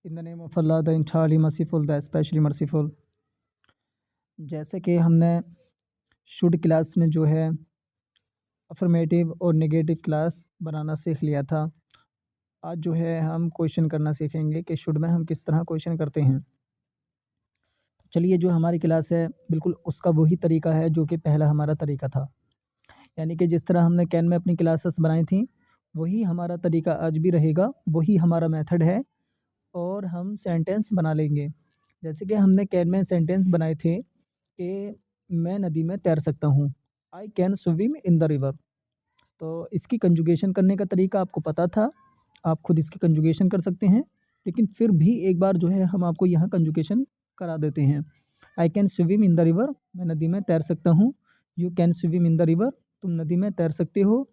In the name of Allah, the entirely merciful, the especially merciful। जैसे कि हमने should class में जो है अफर्मेटिव और नेगेटिव क्लास बनाना सीख लिया था। आज जो है हम क्वेश्चन करना सीखेंगे कि शुड में हम किस तरह क्वेश्चन करते हैं। चलिए, जो हमारी क्लास है बिल्कुल उसका वही तरीका है जो कि पहला हमारा तरीका था। यानी कि जिस तरह हमने कैन में अपनी क्लासेस बनाई थी वही हमारा तरीका आज भी रहेगा, वही हमारा मेथड है और हम सेंटेंस बना लेंगे। जैसे कि हमने कैन में सेंटेंस बनाए थे कि मैं नदी में तैर सकता हूँ, आई can swim in the river. तो इसकी कंजुगेशन करने का तरीका आपको पता था, आप खुद इसकी कंजुगेशन कर सकते हैं, लेकिन फिर भी एक बार जो है हम आपको यहाँ कंजुगेशन करा देते हैं। I can swim in the river, मैं नदी में तैर सकता हूँ। You can swim in the river, तुम नदी में तैर सकते हो।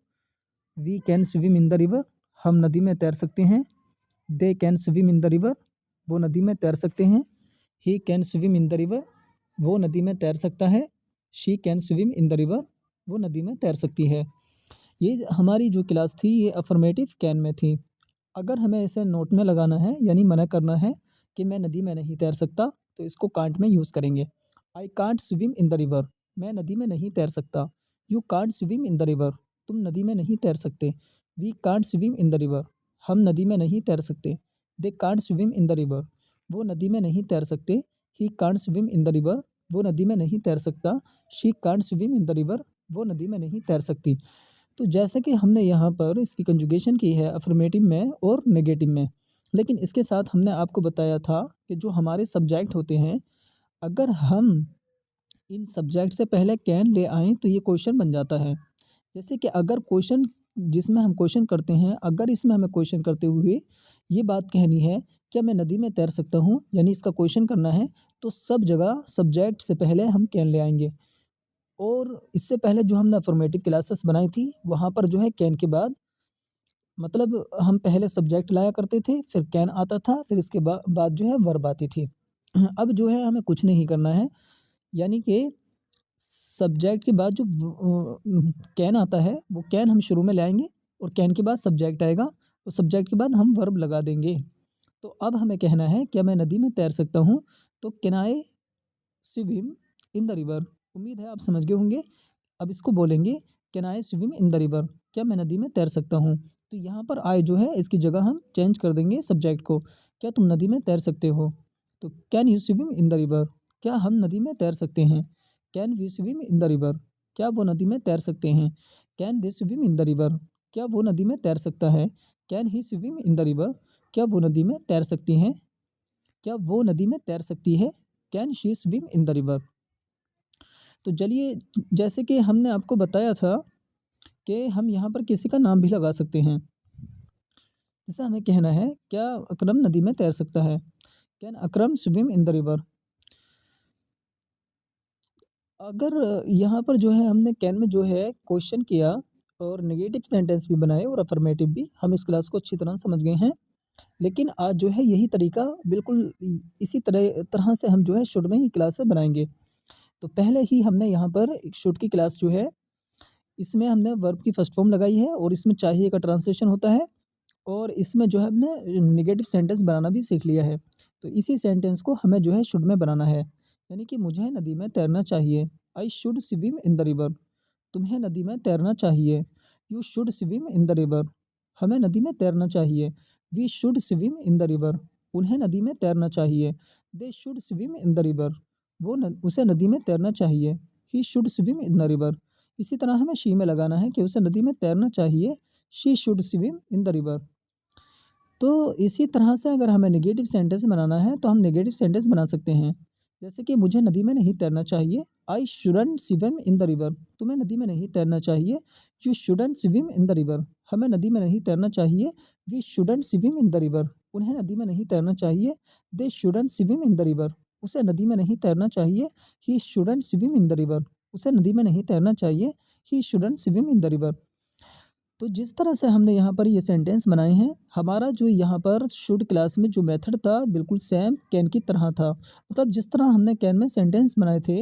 We can swim in the river, हम नदी में तैर सकते हैं। They can swim in the river, वो नदी में तैर सकते हैं। He can swim in the river, वो नदी में तैर सकता है। She can swim in the river, वो नदी में तैर सकती है। ये हमारी जो क्लास थी ये अफर्मेटिव कैन में थी। अगर हमें इसे नोट में लगाना है यानी मना करना है कि मैं नदी में नहीं तैर सकता, तो इसको कांट में यूज़ करेंगे। I can't swim in the river, मैं नदी में नहीं तैर सकता। You can't swim in the river, तुम नदी में नहीं तैर सकते। We can't swim in the river, हम नदी में नहीं तैर सकते। They can't swim in the river, वो नदी में नहीं तैर सकते। He can't swim in the river, वो नदी में नहीं तैर सकता। She can't swim in the river, वो नदी में नहीं तैर सकती। तो जैसे कि हमने यहाँ पर इसकी कंजुगेशन की है अफर्मेटिव में और नेगेटिव में, लेकिन इसके साथ हमने आपको बताया था कि जो हमारे सब्जेक्ट होते हैं, अगर हम इन सब्जेक्ट से पहले कैन ले आएँ तो ये क्वेश्चन बन जाता है। जैसे कि अगर क्वेश्चन जिसमें हम क्वेश्चन करते हैं, अगर इसमें हमें क्वेश्चन करते हुए ये बात कहनी है, क्या मैं नदी में तैर सकता हूँ, यानी इसका क्वेश्चन करना है, तो सब जगह सब्जेक्ट से पहले हम कैन ले आएंगे। और इससे पहले जो हमने अफर्मेटिव क्लासेस बनाई थी वहाँ पर जो है कैन के बाद मतलब हम पहले सब्जेक्ट लाया करते थे, फिर कैन आता था, फिर इसके बाद जो है वर्ब आती थी। अब जो है हमें कुछ नहीं करना है, यानी कि सब्जेक्ट के बाद जो कैन आता है वो कैन हम शुरू में लाएंगे और कैन के बाद सब्जेक्ट आएगा और सब्जेक्ट के बाद हम वर्ब लगा देंगे। तो अब हमें कहना है क्या मैं नदी में तैर सकता हूँ, तो can I swim in the river. उम्मीद है आप समझ गए होंगे। अब इसको बोलेंगे can I swim in the river, क्या मैं नदी में तैर सकता हूँ। तो यहाँ पर आई जो है इसकी जगह हम चेंज कर देंगे सब्जेक्ट को, क्या तुम नदी में तैर सकते हो। तो can you swim in the river, क्या हम नदी में तैर सकते हैं। Can we swim in the river, क्या वो नदी में तैर सकते हैं। Can they swim in the river, क्या वो नदी में तैर सकता है। Can he swim in the river, क्या वो नदी में तैर सकती हैं, क्या वो नदी में तैर सकती है। Can she swim in the river. तो चलिए, जैसे कि हमने आपको बताया था कि हम यहाँ पर किसी का नाम भी लगा सकते हैं। जैसे हमें कहना है क्या अकरम नदी में तैर सकता है, can Akram swim in the river. अगर यहाँ पर जो है हमने कैन में जो है क्वेश्चन किया और नेगेटिव सेंटेंस भी बनाए और अफर्मेटिव भी, हम इस क्लास को अच्छी तरह समझ गए हैं। लेकिन आज जो है यही तरीका बिल्कुल इसी तरह तरह से हम जो है शुड में ही क्लासेस बनाएंगे। तो पहले ही हमने यहाँ पर एक शुड की क्लास जो है इसमें हमने वर्ब की फर्स्ट फॉर्म लगाई है और इसमें चाहिए का ट्रांसलेशन होता है और इसमें जो है हमने नेगेटिव सेंटेंस बनाना भी सीख लिया है। तो इसी सेंटेंस को हमें जो है शुड में बनाना है, यानी कि मुझे नदी में तैरना चाहिए। I should swim in the river, तुम्हें नदी में तैरना चाहिए। You should swim in the river, हमें नदी में तैरना चाहिए। We should swim in the river, उन्हें नदी में तैरना चाहिए। They should swim in the river, उसे नदी में तैरना चाहिए। He should swim in the river, इसी तरह हमें शी में लगाना है कि उसे नदी में तैरना चाहिए। She should swim in the river. तो इसी तरह से अगर हमें नेगेटिव सेंटेंस बनाना है तो हम नेगेटिव सेंटेंस बना सकते हैं। जैसे कि मुझे नदी में नहीं तैरना चाहिए, I shouldn't swim in the river, तुम्हें नदी में नहीं तैरना चाहिए। You shouldn't swim in the river, हमें नदी में नहीं तैरना चाहिए। We shouldn't swim in the river, उन्हें नदी में नहीं तैरना चाहिए। They shouldn't swim in the river, उसे नदी में नहीं तैरना चाहिए। He shouldn't swim in the river, उसे नदी में नहीं तैरना चाहिए। He shouldn't swim in the river. तो जिस तरह से हमने यहाँ पर ये सेंटेंस बनाए हैं, हमारा जो यहाँ पर शुड क्लास में जो मेथड था बिल्कुल सेम कैन की तरह था। मतलब जिस तरह हमने कैन में सेंटेंस बनाए थे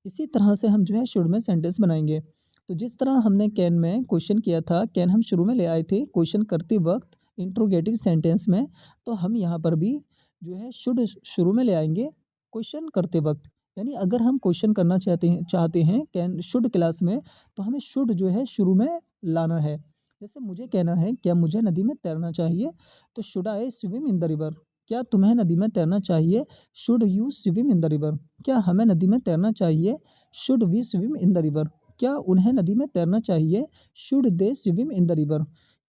इसी तरह से हम जो है शुड में सेंटेंस बनाएंगे। तो जिस तरह हमने कैन में क्वेश्चन किया था, कैन हम शुरू में ले आए थे क्वेश्चन करते वक्त इंट्रोगेटिव सेंटेंस में, तो हम यहाँ पर भी जो है शुड शुरू में ले आएंगे क्वेश्चन करते वक्त। यानी अगर हम क्वेश्चन करना चाहते हैं कैन शुड क्लास में, तो हमें शुड जो है शुरू में लाना है। जैसे मुझे कहना है क्या मुझे नदी में तैरना चाहिए, तो should I swim in the river. क्या तुम्हें नदी में तैरना चाहिए, should you swim in the river. क्या हमें नदी में तैरना चाहिए, should we swim in the river. क्या उन्हें नदी में तैरना चाहिए, should they swim in the river.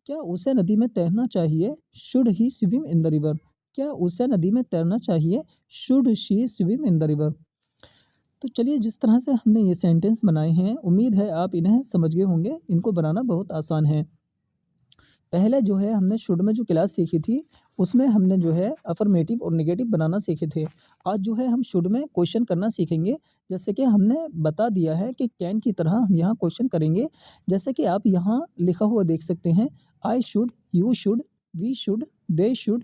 क्या उसे नदी में तैरना चाहिए, should he swim in the river. क्या उसे नदी में तैरना चाहिए, should she swim in the river. तो चलिए, जिस तरह से हमने ये सेंटेंस बनाए हैं, उम्मीद है आप इन्हें समझ गए होंगे। इनको बनाना बहुत आसान है। पहले जो है हमने शुड में जो क्लास सीखी थी, उसमें हमने जो है अफर्मेटिव और नेगेटिव बनाना सीखे थे। आज जो है हम शुड में क्वेश्चन करना सीखेंगे। जैसे कि हमने बता दिया है कि कैन की तरह हम यहाँ क्वेश्चन करेंगे। जैसे कि आप यहाँ लिखा हुआ देख सकते हैं, I should, you should, we should, they should,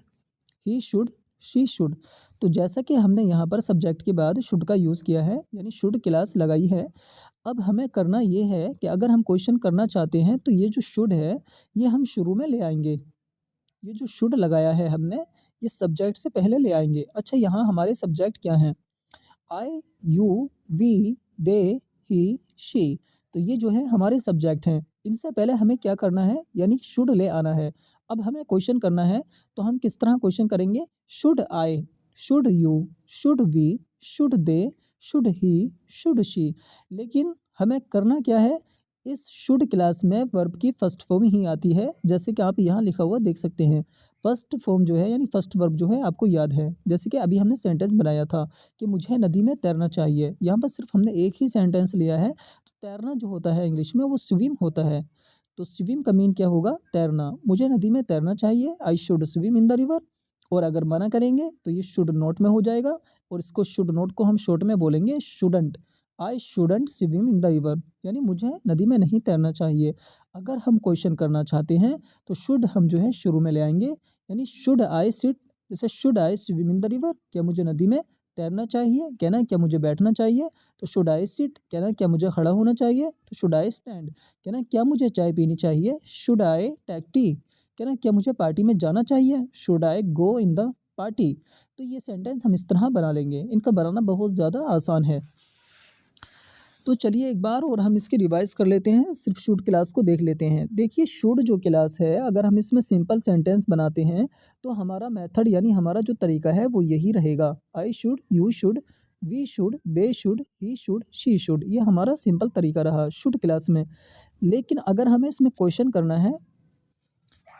he should, she should. तो जैसा कि हमने यहाँ पर सब्जेक्ट के बाद शुड का यूज़ किया है, यानी शुड क्लास लगाई है। अब हमें करना ये है कि अगर हम क्वेश्चन करना चाहते हैं, तो ये जो शुड है, ये हम शुरू में ले आएंगे। ये जो शुड लगाया है हमने, ये सब्जेक्ट से पहले ले आएंगे। अच्छा, यहाँ हमारे सब्जेक्ट क्या हैं? I, you, we, they, he, she. तो ये जो है हमारे सब्जेक्ट हैं। इनसे पहले हमें क्या करना है, यानी शुड ले आना है। अब हमें क्वेश्चन करना है, तो हम किस तरह क्वेश्चन करेंगे? Should I, should you, should we, should they, should he, should she. लेकिन हमें करना क्या है? इस शुड क्लास में वर्ब की फर्स्ट फॉर्म ही आती है। जैसे कि आप यहाँ लिखा हुआ देख सकते हैं। फर्स्ट फॉर्म जो है, यानी फर्स्ट वर्ब जो है, आपको याद है। जैसे कि अभी हमने सेंटेंस बनाया था कि मुझे नदी में तैरना चाहिए। यहाँ पर सिर्फ हमने एक ही सेंटेंस लिया है। तो तैरना जो होता है इंग्लिश में, वो स्विम होता है। तो स्विम का मीन क्या होगा? तैरना। मुझे नदी में तैरना चाहिए, I should swim in the river. और अगर मना करेंगे तो ये शुड नॉट में हो जाएगा। और इसको शुड नॉट को हम शॉर्ट में बोलेंगे shouldn't. I shouldn't swim in the river, यानी मुझे नदी में नहीं तैरना चाहिए। अगर हम क्वेश्चन करना चाहते हैं, तो शुड हम जो है शुरू में ले आएंगे। यानी शुड आई सिट, जैसे should I swim in the river, क्या मुझे नदी में तैरना चाहिए? कहना क्या मुझे बैठना चाहिए? तो शुड आई सिट। कहना क्या मुझे खड़ा होना चाहिए? तो शुड आई स्टैंड। कहना क्या मुझे चाय पीनी चाहिए? Should I take tea. कहना क्या मुझे पार्टी में जाना चाहिए? Should I go in the party. तो ये सेंटेंस हम इस तरह बना लेंगे। इनका बनाना बहुत ज़्यादा आसान है। तो चलिए एक बार और हम इसकी रिवाइज कर लेते हैं, सिर्फ शुड क्लास को देख लेते हैं। देखिए, शुड जो क्लास है, अगर हम इसमें सिंपल सेंटेंस बनाते हैं, तो हमारा मेथड यानी हमारा जो तरीका है वो यही रहेगा। I should, you should, we should, they should, he should, she should. ये हमारा सिंपल तरीका रहा शुड क्लास में। लेकिन अगर हमें इसमें क्वेश्चन करना है,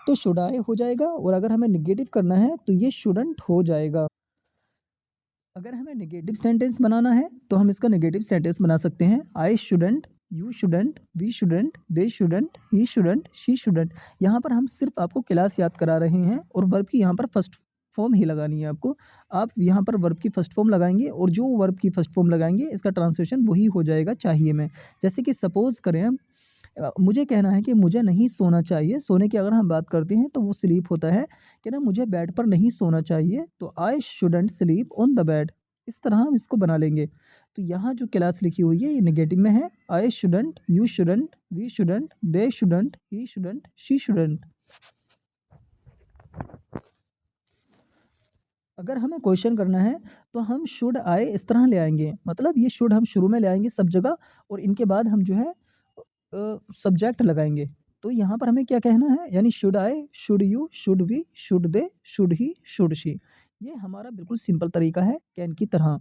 तो शुड आई हो जाएगा। और अगर हमें निगेटिव करना है, तो ये शुडंट हो जाएगा। अगर हमें नेगेटिव सेंटेंस बनाना है, तो हम इसका नेगेटिव सेंटेंस बना सकते हैं। I shouldn't, you shouldn't, we shouldn't, they shouldn't, he shouldn't, she shouldn't. यहाँ पर हम सिर्फ आपको क्लास याद करा रहे हैं, और वर्ब की यहाँ पर फर्स्ट फॉर्म ही लगानी है आपको। आप यहाँ पर वर्ब की फर्स्ट फॉर्म लगाएंगे, और जो वर्ब की फर्स्ट फॉर्म लगाएंगे, इसका ट्रांसलेशन वही हो जाएगा चाहिए में। जैसे कि सपोज करें हम, मुझे कहना है कि मुझे नहीं सोना चाहिए। सोने की अगर हम बात करते हैं, तो वो स्लीप होता है कि ना, मुझे बेड पर नहीं सोना चाहिए। तो I shouldn't sleep on the bed. इस तरह हम इसको बना लेंगे। तो यहाँ जो क्लास लिखी हुई है, ये नेगेटिव में है। I shouldn't, you shouldn't, we shouldn't, they shouldn't, he shouldn't, she shouldn't. अगर हमें क्वेश्चन करना है, तो हम शुड आई इस तरह ले आएंगे। मतलब ये शुड हम शुरू में ले आएंगे सब जगह, और इनके बाद हम जो है सब्जेक्ट लगाएंगे। तो यहाँ पर हमें क्या कहना है, यानी should I, should you, should we, should they, should he, should she. ये हमारा बिल्कुल सिंपल तरीका है कैन की तरह।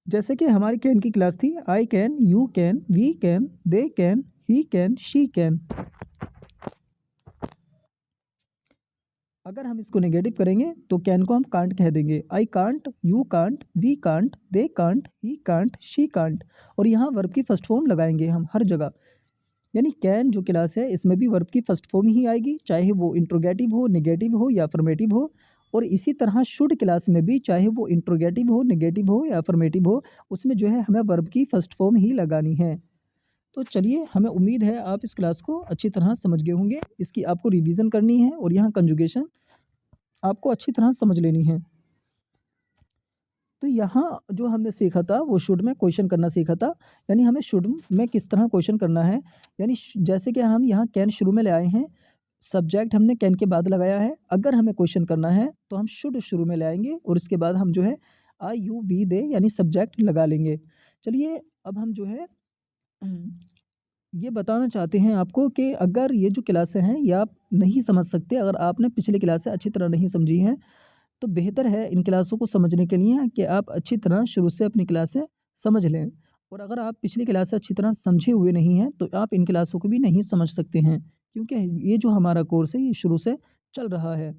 जैसे कि हमारी कैन की क्लास थी, I can, you can, we can, they can, he can, she can. अगर हम इसको नेगेटिव करेंगे, तो कैन को हम कांट कह देंगे। I can't, you can't, we can't, they can't, he can't, she can't. और यहाँ वर्ब की फर्स्ट फॉर्म लगाएंगे हम हर जगह। यानी कैन जो क्लास है, इसमें भी वर्ब की फर्स्ट फॉर्म ही आएगी, चाहे वो इंट्रोगेटिव हो, नेगेटिव हो या अफर्मेटिव हो। और इसी तरह शुड क्लास में भी, चाहे वो इंट्रोगेटिव हो, नेगेटिव हो या अफर्मेटिव हो, उसमें जो है हमें वर्ब की फर्स्ट फॉर्म ही लगानी है। तो चलिए, हमें उम्मीद है आप इस क्लास को अच्छी तरह समझ गए होंगे। इसकी आपको रिवीजन करनी है, और यहाँ कंजुगेशन आपको अच्छी तरह समझ लेनी है। तो यहाँ जो हमने सीखा था, वो शुड में क्वेश्चन करना सीखा था। यानी हमें शुड में किस तरह क्वेश्चन करना है। यानी जैसे कि हम यहाँ कैन शुरू में ले आए हैं, सब्जेक्ट हमने कैन के बाद लगाया है। अगर हमें क्वेश्चन करना है तो हम शुड शुरू में लाएँगे और इसके बाद हम जो है आई, यू, वी, दे यानी सब्जेक्ट लगा लेंगे। चलिए अब हम जो है ये बताना चाहते हैं आपको कि अगर ये जो क्लासें हैं ये आप नहीं समझ सकते, अगर आपने पिछली क्लासें अच्छी तरह नहीं समझी हैं, तो बेहतर है इन क्लासों को समझने के लिए कि आप अच्छी तरह शुरू से अपनी क्लासें समझ लें। और अगर आप पिछली क्लासें अच्छी तरह समझे हुए नहीं हैं, तो आप इन क्लासों को भी नहीं समझ सकते हैं, क्योंकि ये जो हमारा कोर्स है ये शुरू से चल रहा है।